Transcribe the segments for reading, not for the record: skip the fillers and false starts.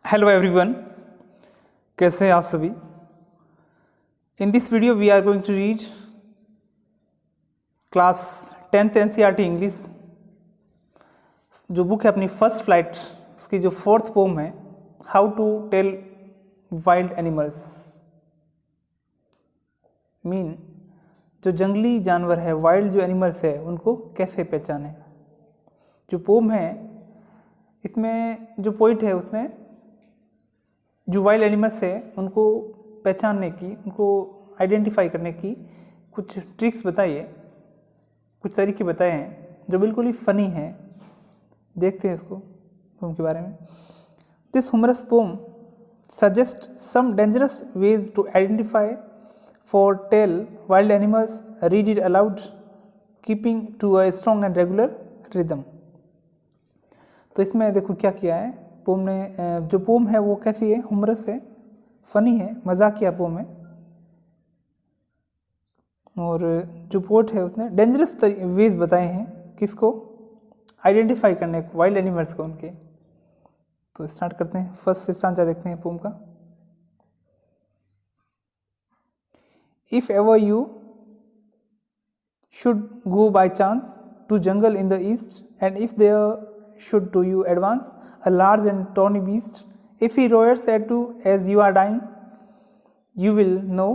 Hello everyone, कैसे हैं आप सभी। In this video we are going to read class 10th NCERT English. जो बुक है अपनी फर्स्ट फ्लाइट, उसकी जो 4th पोम है, how to tell wild animals. Mean जो जंगली जानवर है, वाइल्ड जो एनिमल्स है, उनको कैसे पहचाने। जो पोम है, इसमें जो पोइट है उसने जो वाइल्ड एनिमल्स है उनको पहचानने की, उनको आइडेंटिफाई करने की कुछ ट्रिक्स बताई है, कुछ तरीके बताए हैं जो बिल्कुल ही फ़नी हैं। देखते हैं इसको पोम के बारे में। This humorous poem suggest some dangerous ways to identify for tell wild animals. Read it aloud keeping to a strong and regular rhythm. तो इसमें देखो क्या किया है पोम ने। जो पोम है वो कैसी है, ह्यूमरस है, फनी है, मजाकिया पोम है। और जो पोट है उसने डेंजरस वेज बताए हैं किसको आइडेंटिफाई करने को, वाइल्ड एनिमल्स को उनके। तो स्टार्ट करते हैं। फर्स्ट स्टांजा देखते हैं पोम का। If ever you should go by chance to jungle in the east and if there should to you advance a large and tawny beast, if he roars at you as you are dying, you will know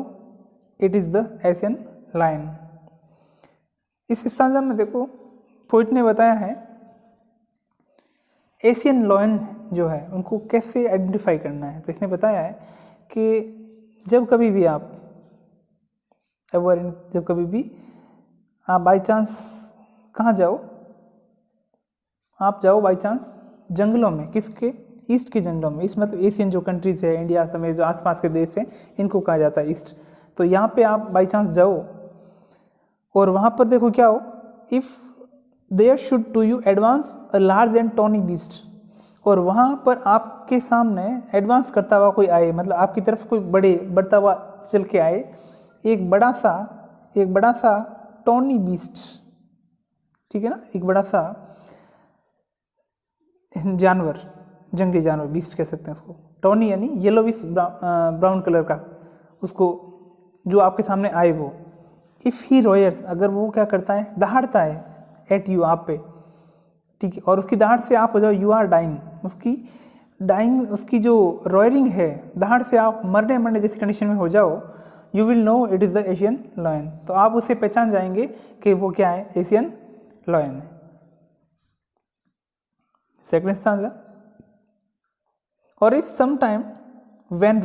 it is the Asian lion। इस stanza में देखो poet ने बताया है Asian lion जो है उनको कैसे आइडेंटिफाई करना है। तो इसने बताया है कि जब कभी भी आप बाई चांस कहाँ जाओ, आप जाओ बाई चांस जंगलों में, किसके, ईस्ट के जंगलों में। ईस्ट मतलब एशियन जो कंट्रीज़ है, इंडिया समेत जो आसपास के देश हैं, इनको कहा जाता है ईस्ट। तो यहाँ पे आप बाई चांस जाओ और वहाँ पर देखो क्या हो, if there should to you advance a large and tawny beast. और वहाँ पर आपके सामने एडवांस करता हुआ कोई आए, मतलब आपकी तरफ कोई बढ़ता हुआ चल के आए, एक बड़ा सा टॉनी बीस्ट, ठीक है ना, एक बड़ा सा जानवर, जंगली जानवर, बीस्ट कह सकते हैं उसको। टॉनी यानी येलोविश ब्राउन कलर का, उसको जो आपके सामने आए वो। इफ़ ही रॉयर्स, अगर वो क्या करता है, दहाड़ता है, एट यू, आप पे, ठीक है, और उसकी दहाड़ से आप हो जाओ यू आर डाइंग, उसकी जो रॉयरिंग है, दहाड़ से आप मरने जैसी कंडीशन में हो जाओ, you will know it is the Asian lion. तो आप उसे पहचान जाएंगे कि वो क्या है, एशियन लॉयन है। Second stanza, or if sometime when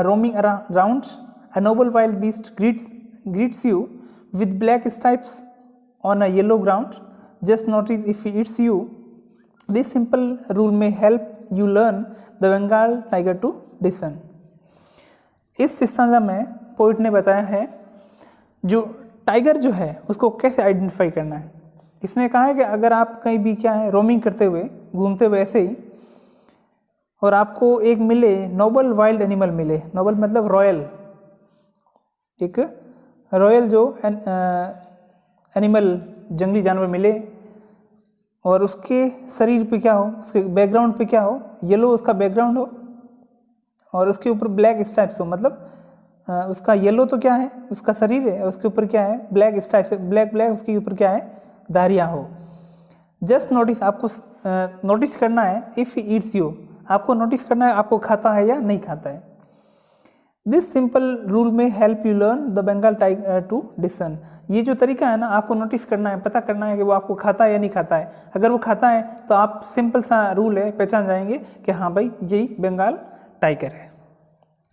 roaming around a noble wild beast greets you with black stripes on a yellow ground, just notice if he eats you. This simple rule may help you learn the Bengal tiger to discern। इस stanza में poet ने बताया है जो tiger जो है उसको कैसे आइडेंटिफाई करना है। इसने कहा है कि अगर आप कहीं भी क्या है, रोमिंग करते हुए, घूमते हुए ऐसे ही, और आपको एक मिले नोबल वाइल्ड एनिमल मिले, नोबल मतलब रॉयल, एक रॉयल जो एनिमल, जंगली जानवर मिले, और उसके शरीर पे क्या हो, उसके बैकग्राउंड पे क्या हो, येलो उसका बैकग्राउंड हो, और उसके ऊपर ब्लैक स्ट्राइप्स हो, मतलब उसका येलो तो क्या है, उसका शरीर है, उसके ऊपर क्या है, ब्लैक स्ट्राइप्स, ब्लैक उसके ऊपर क्या है, धारियाँ हो। जस्ट नोटिस, आपको नोटिस करना है, इफ़ ही ईट्स यू, आपको नोटिस करना है आपको खाता है या नहीं खाता है। दिस सिंपल रूल में help you learn the Bengal tiger to discern. ये जो तरीका है ना, आपको नोटिस करना है, पता करना है कि वो आपको खाता है या नहीं खाता है। अगर वो खाता है तो आप, सिंपल सा रूल है, पहचान जाएंगे कि हाँ भाई यही बंगाल टाइगर है।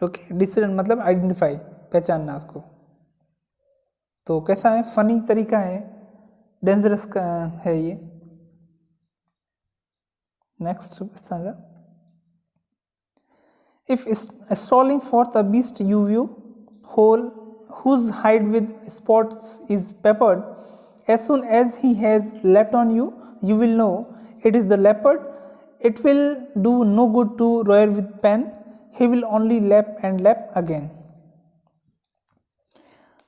ओके, डिसन मतलब आइडेंटिफाई, पहचानना उसको। तो कैसा है, फनी तरीका है, डेंजरस का है ये। Next stanza, if strolling forth a beast you view whole, whose hide with spots is peppered, as soon as he has leapt on you, you will know it is the leopard. It will do no good to roar with pain, he will only lap and lap again।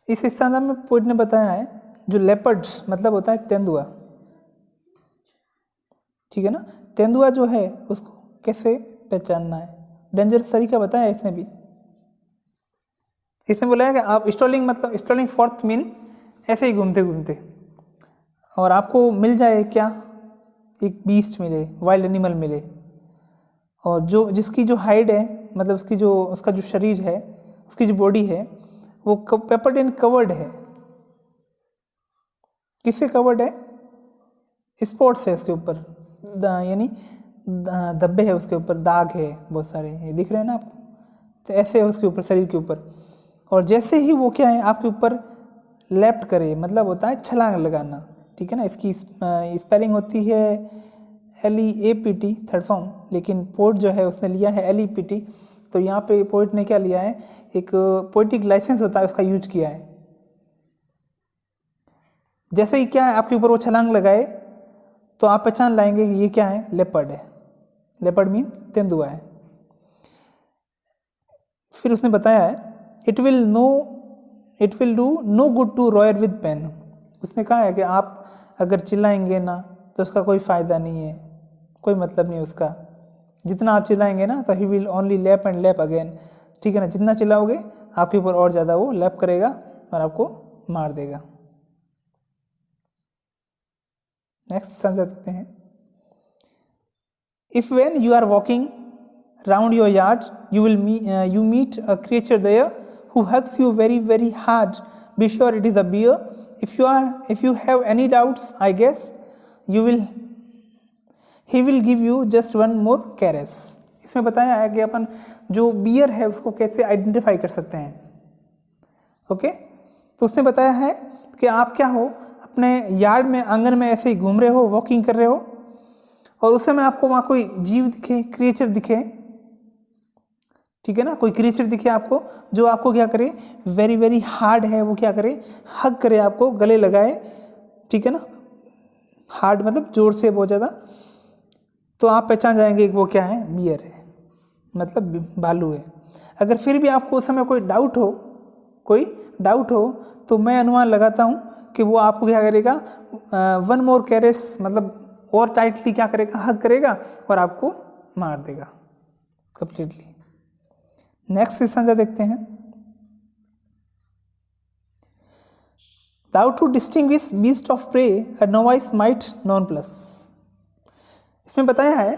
इस stanza में poet ने बताया है जो leopards मतलब होता है तेंदुआ, ठीक है ना। तेंदुआ जो है उसको कैसे पहचानना है, डेंजरस तरीका बताया इसने भी। इसने बोला है कि आप स्टॉलिंग मतलब स्टॉलिंग फॉर्थ मीन ऐसे ही घूमते घूमते और आपको मिल जाए क्या, एक बीस्ट मिले, वाइल्ड एनिमल मिले, और जो जिसकी जो हाइड है मतलब उसका जो शरीर है, उसकी जो बॉडी है वो पेपर्ड एंड कवर्ड है। किससे कवर्ड है? स्पॉट्स है उसके ऊपर, यानी धब्बे है उसके ऊपर, दाग है बहुत सारे, ये दिख रहे हैं ना आपको, तो ऐसे है उसके ऊपर, शरीर के ऊपर। और जैसे ही वो क्या है आपके ऊपर लेफ्ट करे, मतलब होता है छलांग लगाना, ठीक है ना। इसकी स्पेलिंग होती है LEAPT थर्ड फॉर्म, लेकिन पोइट जो है उसने लिया है LEPT। तो यहाँ पे पोइट ने क्या लिया है, एक पोइटिक लाइसेंस होता है उसका यूज किया है। जैसे ही क्या है आपके ऊपर वो छलांग लगाए तो आप पहचान लाएंगे कि ये क्या है, लेपर्ड है। लेपर्ड मीन तेंदुआ है। फिर उसने बताया है it will do no good to roar with pain. उसने कहा है कि आप अगर चिल्लाएंगे ना तो उसका कोई फ़ायदा नहीं है, कोई मतलब नहीं उसका। जितना आप चिल्लाएंगे ना तो he will only lap and lap again, ठीक है ना। जितना चिल्लाओगे आपके ऊपर और ज़्यादा वो लैप करेगा और आपको मार देगा। नेक्स्ट समझ सकते हैं, if when you are walking round your yard you meet a creature there who hugs you very very hard, be sure it is a bear. If you have any doubts, I guess he will give you just one more caress. इसमें बताया है कि अपन जो beer है उसको कैसे identify कर सकते हैं। ओके, तो उसने बताया है कि आप क्या हो, अपने यार्ड में, आंगन में ऐसे ही घूम रहे हो, वॉकिंग कर रहे हो, और उस समय आपको वहाँ कोई जीव दिखे, क्रिएचर दिखे, ठीक है ना, कोई क्रिएचर दिखे आपको जो आपको क्या करे, वेरी वेरी हार्ड है, वो क्या करे, हग करे, आपको गले लगाए, ठीक है ना। हार्ड मतलब जोर से बहुत ज़्यादा, तो आप पहचान जाएंगे कि वो क्या है, बियर है, मतलब भालू है। अगर फिर भी आपको उस समय कोई डाउट हो तो मैं अनुमान लगाता हूँ कि वो आपको क्या करेगा, वन मोर कैरेस, मतलब और टाइटली क्या करेगा, हग करेगा और आपको मार देगा कंप्लीटली। नेक्स्ट क्वेश्चन देखते हैं, how to distinguish beast of prey a novice might nonplus. इसमें बताया है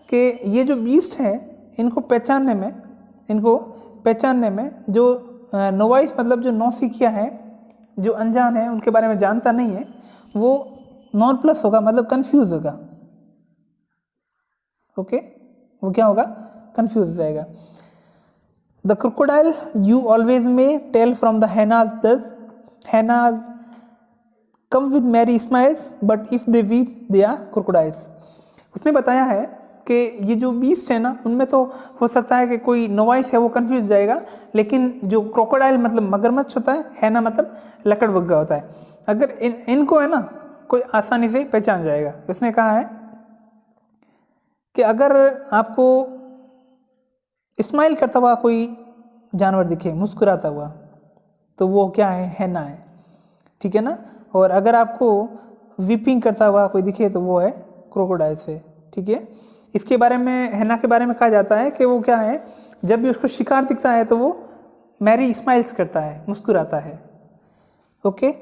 कि ये जो बीस्ट है इनको पहचानने में जो नोवाइस मतलब जो नौसिखिया है, जो अनजान है, उनके बारे में जानता नहीं है, वो नॉन प्लस होगा, मतलब कंफ्यूज होगा। ओके, वो क्या होगा, कंफ्यूज हो जाएगा। The crocodile you always may tell from the hyenas does. Hyenas come with merry smiles, but if they weep, they are crocodiles. उसने बताया है कि ये जो बीस्ट है ना, उनमें तो हो सकता है कि कोई नोवाइस है वो कंफ्यूज जाएगा, लेकिन जो क्रोकोडाइल मतलब मगरमच्छ होता है, हैना मतलब लकड़बग्गा होता है, अगर इनको है ना कोई आसानी से पहचान जाएगा। उसने कहा है कि अगर आपको स्माइल करता हुआ कोई जानवर दिखे, मुस्कुराता हुआ, तो वो क्या है, हैना है, ठीक है ना। और अगर आपको वीपिंग करता हुआ कोई दिखे तो वो है क्रोकोडाइल है, ठीक है। इसके बारे में, हैना के बारे में कहा जाता है कि वो क्या है, जब भी उसको शिकार दिखता है तो वो मैरी स्माइल्स करता है, मुस्कुराता है। ओके,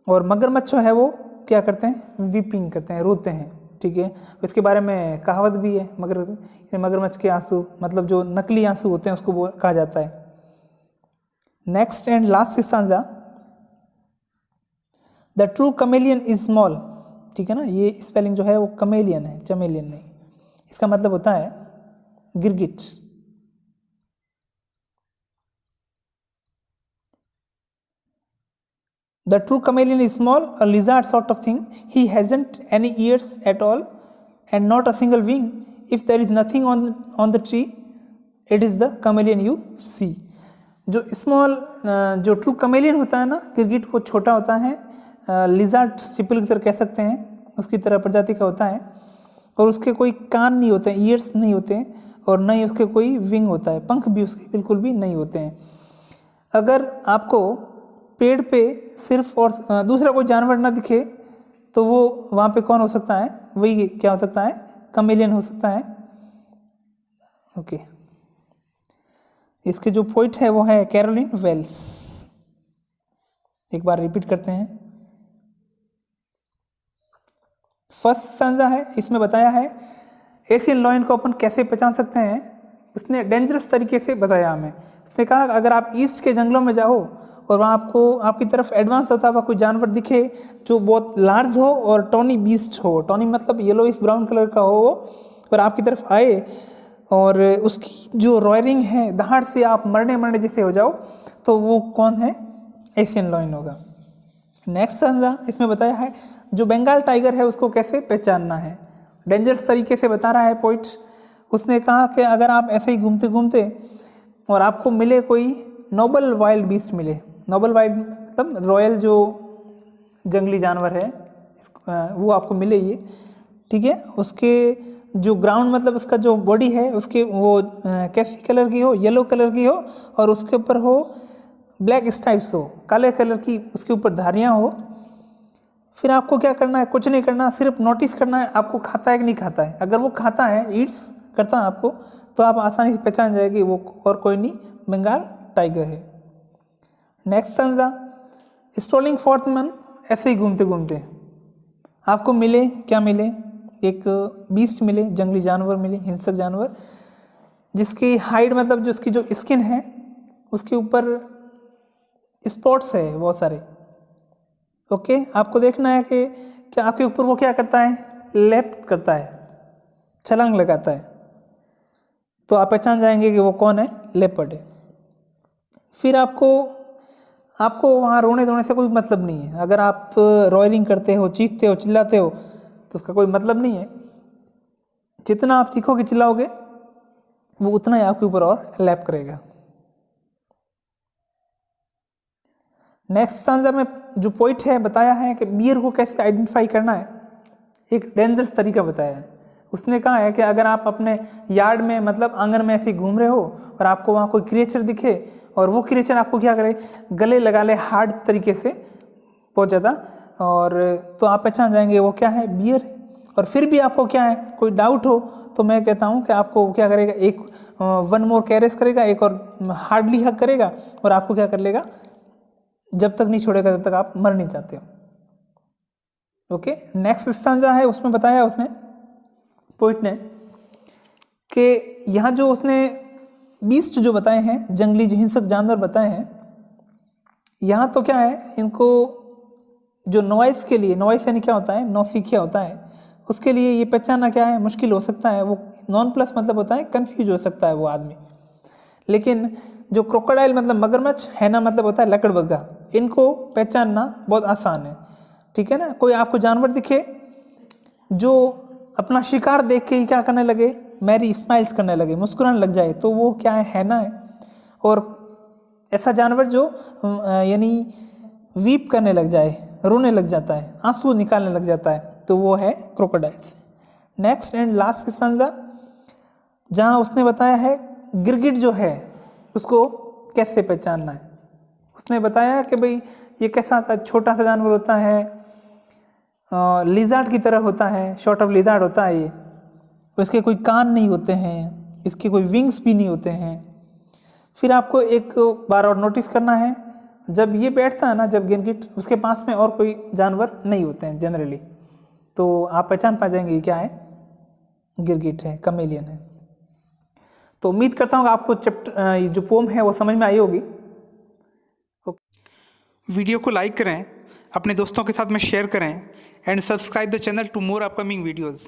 और मगरमच्छ है वो क्या करते हैं, वीपिंग करते हैं, रोते हैं, ठीक है। इसके बारे में कहावत भी है, मगरमच्छ के आंसू, मतलब जो नकली आंसू होते हैं उसको कहा जाता है। Next and last stanza, the true chameleon is small, ठीक है ना। ये स्पेलिंग जो है वो कमेलियन है, चमेलियन नहीं। इसका मतलब होता है गिरगिट। The true chameleon is small, a lizard sort of thing. He hasn't any ears at all and not a single wing. If there is nothing on the tree, it is the chameleon you see. जो small, जो true chameleon होता है ना, गिरगिट, वो छोटा होता है, लिजार्ड सिपल की तरह कह सकते हैं, उसकी तरह प्रजाति का होता है, और उसके कोई कान नहीं होते हैं, ईयर्स नहीं होते हैं, और न ही उसके कोई विंग होता है, पंख भी उसके बिल्कुल भी नहीं होते हैं। अगर आपको पेड़ पे सिर्फ और दूसरा कोई जानवर ना दिखे तो वो वहाँ पे कौन हो सकता है, वही क्या हो सकता है, कमेलियन हो सकता है। ओके, इसके जो पोइट है वो है कैरोलिन वेल्स। एक बार रिपीट करते हैं। फर्स्ट स्टैंजा है, इसमें बताया है एशियन लॉयन को अपन कैसे पहचान सकते हैं। उसने डेंजरस तरीके से बताया हमें। उसने कहा अगर आप ईस्ट के जंगलों में जाओ और वहाँ आपको आपकी तरफ एडवांस होता हुआ कोई जानवर दिखे जो बहुत लार्ज हो और टॉनी बीस्ट हो, टॉनी मतलब येलोइश ब्राउन कलर का हो, और आपकी तरफ आए और उसकी जो रॉयरिंग है दहाड़ से आप मरने जैसे हो जाओ, तो वो कौन है? एशियन लॉयन होगा। नेक्स्ट स्टैंजा इसमें बताया है जो बंगाल टाइगर है उसको कैसे पहचानना है। डेंजरस तरीके से बता रहा है पोइट। उसने कहा कि अगर आप ऐसे ही घूमते घूमते और आपको मिले कोई नोबल वाइल्ड बीस्ट मिले, नोबल वाइल्ड मतलब रॉयल जो जंगली जानवर है वो आपको मिले ये, ठीक है, उसके जो ग्राउंड मतलब उसका जो बॉडी है उसके वो कैसी कलर की हो, येलो कलर की हो, और उसके ऊपर हो ब्लैक स्ट्राइप्स हो, काले कलर की उसके ऊपर धारियाँ हो। फिर आपको क्या करना है? कुछ नहीं करना, सिर्फ नोटिस करना है आपको खाता है कि नहीं खाता है। अगर वो खाता है, ईट्स करता है आपको, तो आप आसानी से पहचान जाएगी वो और कोई नहीं बंगाल टाइगर है। नेक्स्ट स्टैंजा, स्ट्रोलिंग फॉर्थ मन, ऐसे ही घूमते घूमते आपको मिले, क्या मिले? एक बीस्ट मिले, जंगली जानवर मिले, हिंसक जानवर, जिसकी हाइड मतलब जो उसकी जो स्किन है उसके ऊपर स्पॉट्स है बहुत सारे। ओके, आपको देखना है कि क्या आपके ऊपर वो क्या करता है? लैप करता है, छलांग लगाता है, तो आप पहचान जाएंगे कि वो कौन है? लेपर्ड है। फिर आपको वहाँ रोने धोने से कोई मतलब नहीं है। अगर आप रॉयरिंग करते हो, चीखते हो, चिल्लाते हो, तो उसका कोई मतलब नहीं है। जितना आप चीखोगे चिल्लाओगे वो उतना ही आपके ऊपर और लैप करेगा। नेक्स्ट स्टैंजा में जो पॉइंट है बताया है कि बियर को कैसे आइडेंटिफाई करना है, एक डेंजरस तरीका बताया है। उसने कहा है कि अगर आप अपने यार्ड में मतलब आंगन में ऐसे घूम रहे हो और आपको वहाँ कोई क्रिएचर दिखे और वो क्रिएचर आपको क्या करे? गले लगा ले हार्ड तरीके से बहुत ज़्यादा, और तो आप पहचान जाएंगे वो क्या है? बियर है। और फिर भी आपको क्या है? कोई डाउट हो तो मैं कहता हूँ कि आपको क्या करेगा? एक वन मोर कैरेस करेगा, एक और हार्डली हक करेगा, और आपको क्या कर लेगा? जब तक नहीं छोड़ेगा जब तक आप मर नहीं चाहते हो। ओके, नेक्स्ट स्टैंजा है, उसमें बताया उसने पोइट ने कि यहाँ जो उसने बीस्ट जो बताए हैं, जंगली जो हिंसक जानवर बताए हैं, यहाँ तो क्या है? इनको जो नॉइस के लिए, नॉइस यानी क्या होता है? नौसिखिया होता है, उसके लिए ये पहचानना क्या है? मुश्किल हो सकता है। वो नॉन प्लस मतलब होता है कंफ्यूज हो सकता है वो आदमी। लेकिन जो क्रोकोडाइल मतलब मगरमच्छ, हैना मतलब होता है लकड़बग्गा, इनको पहचानना बहुत आसान है, ठीक है ना। कोई आपको जानवर दिखे जो अपना शिकार देख के ही क्या करने लगे? मैरी स्माइल्स करने लगे, मुस्कुराने लग जाए, तो वो क्या है? हैना है। और ऐसा जानवर जो यानी वीप करने लग जाए, रोने लग जाता है, आंसू निकालने लग जाता है, तो वो है crocodiles. Next and last stanza जहाँ उसने बताया है गिरगिट जो है उसको कैसे पहचानना है। उसने बताया कि भाई ये कैसा था? छोटा सा जानवर होता है, लिजार्ड की तरह होता है, शॉर्ट ऑफ लिजार्ड होता है ये। उसके कोई कान नहीं होते हैं, इसके कोई विंग्स भी नहीं होते हैं। फिर आपको एक बार और नोटिस करना है, जब ये बैठता है ना, जब गिरगिट, उसके पास में और कोई जानवर नहीं होते हैं जनरली, तो आप पहचान पा जाएंगे क्या है? गिरगिट है, कमेलियन है। तो उम्मीद करता हूँ आपको चैप्टर जो पोम है वो समझ में आई होगी। वीडियो को लाइक करें, अपने दोस्तों के साथ में शेयर करें, and subscribe the channel to more upcoming videos.